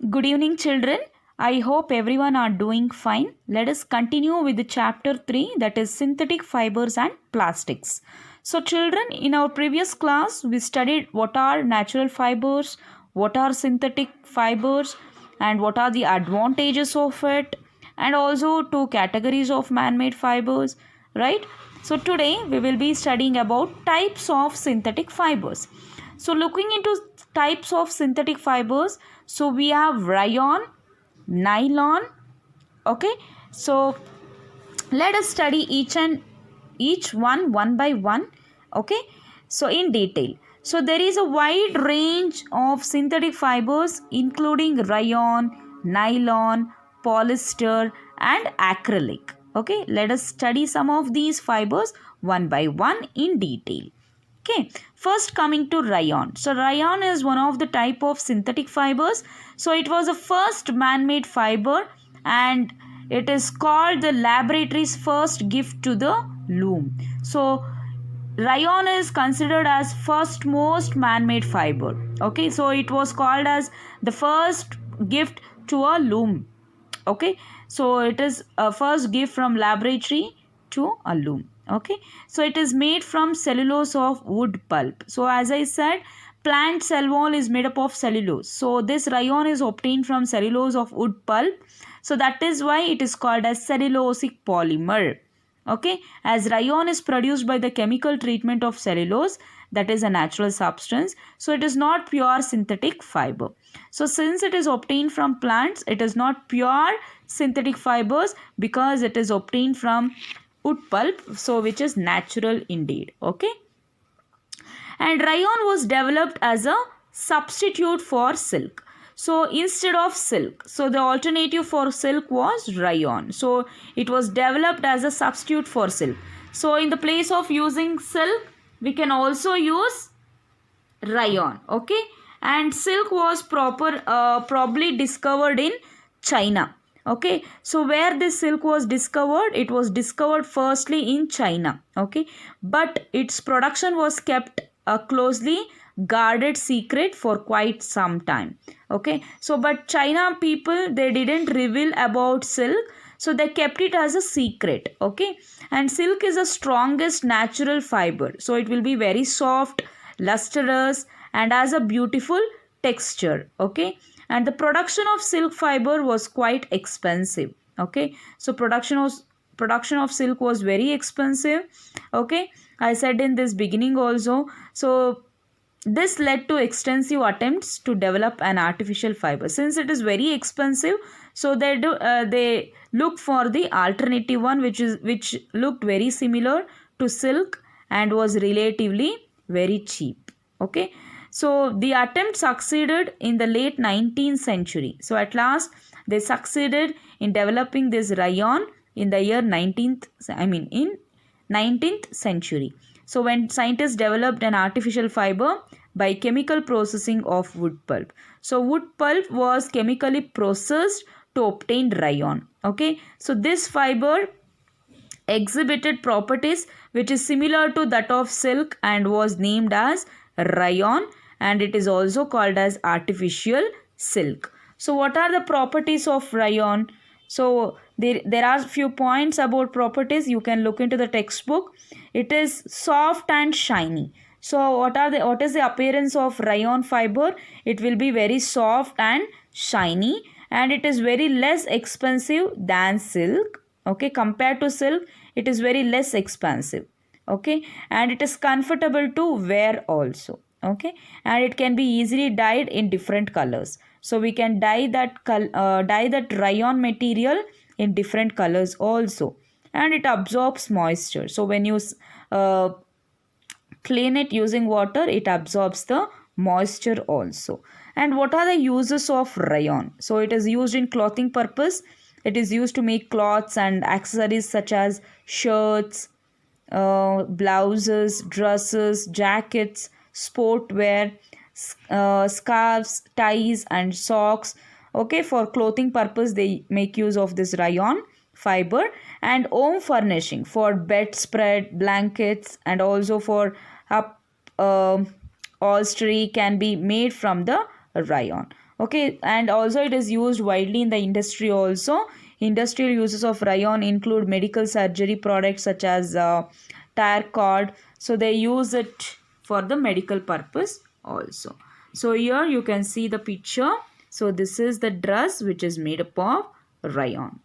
Good evening, children. I hope everyone are doing fine. Let us continue with the chapter 3, that is synthetic fibers and plastics. So, children, in our previous class, we studied what are natural fibers, what are synthetic fibers, and what are the advantages of it, and also two categories of man-made fibers, right? So, today we will be studying about types of synthetic fibers. So, looking into types of synthetic fibers, so we have rayon, nylon. Okay, so let us study each one by one. Okay, so in detail. So there is a wide range of synthetic fibers including rayon, nylon, polyester and acrylic. Okay, let us study some of these fibers one by one in detail. Okay, first coming to rayon. So rayon is one of the type of synthetic fibers. So it was the first man-made fiber and it is called the laboratory's first gift to the loom. So rayon is considered as first most man-made fiber. Okay, so it was called as the first gift to a loom. Okay, so it is a first gift from laboratory to a loom. Okay, so it is made from cellulose of wood pulp. So as I said, plant cell wall is made up of cellulose. So this rayon is obtained from cellulose of wood pulp. So that is why it is called as cellulosic polymer. Okay, as rayon is produced by the chemical treatment of cellulose, that is a natural substance, so it is not pure synthetic fiber. So since it is obtained from plants, it is not pure synthetic fibers because it is obtained from wood pulp, so which is natural indeed. Okay, and rayon was developed as a substitute for silk. So instead of silk, so the alternative for silk was rayon. So it was developed as a substitute for silk. So in the place of using silk, we can also use rayon. Okay, and silk was probably discovered in China. Okay, so where this silk was discovered, it was discovered firstly in China. Okay, but its production was kept closely guarded secret for quite some time. Okay, so but China people, they didn't reveal about silk, so they kept it as a secret. Okay, and silk is the strongest natural fiber, so it will be very soft, lustrous and has a beautiful texture. Okay, and the production of silk fiber was quite expensive. Okay, so production of silk was very expensive. Okay, I said in this beginning also. So this led to extensive attempts to develop an artificial fiber. Since it is very expensive, so they look for the alternative one which looked very similar to silk and was relatively very cheap. Okay, so the attempt succeeded in the late 19th century. So at last they succeeded in developing this rayon in the year 19th century. So when scientists developed an artificial fiber by chemical processing of wood pulp. So wood pulp was chemically processed to obtain rayon. Okay, so this fiber exhibited properties which is similar to that of silk and was named as rayon, and it is also called as artificial silk. So what are the properties of rayon? So there are few points about properties. You can look into the textbook. It is soft and shiny. So what is the appearance of rayon fiber? It will be very soft and shiny, and it is very less expensive than silk. Okay, compared to silk, it is very less expensive. Okay, and it is comfortable to wear also. Okay, and it can be easily dyed in different colors. So we can dye that rayon material in different colors also, and it absorbs moisture. So when you clean it using water, it absorbs the moisture also. And what are the uses of rayon? So it is used in clothing purpose. It is used to make cloths and accessories such as shirts, blouses, dresses, jackets, sportwear, scarves, ties and socks. Okay, for clothing purpose they make use of this rayon fiber, and home furnishing for bedspread, blankets and also for upholstery can be made from the rayon. Okay, and also it is used widely in the industry also. Industrial uses of rayon include medical surgery products such as tire cord. So they use it for the medical purpose also. So here you can see the picture. So this is the dress which is made up of rayon.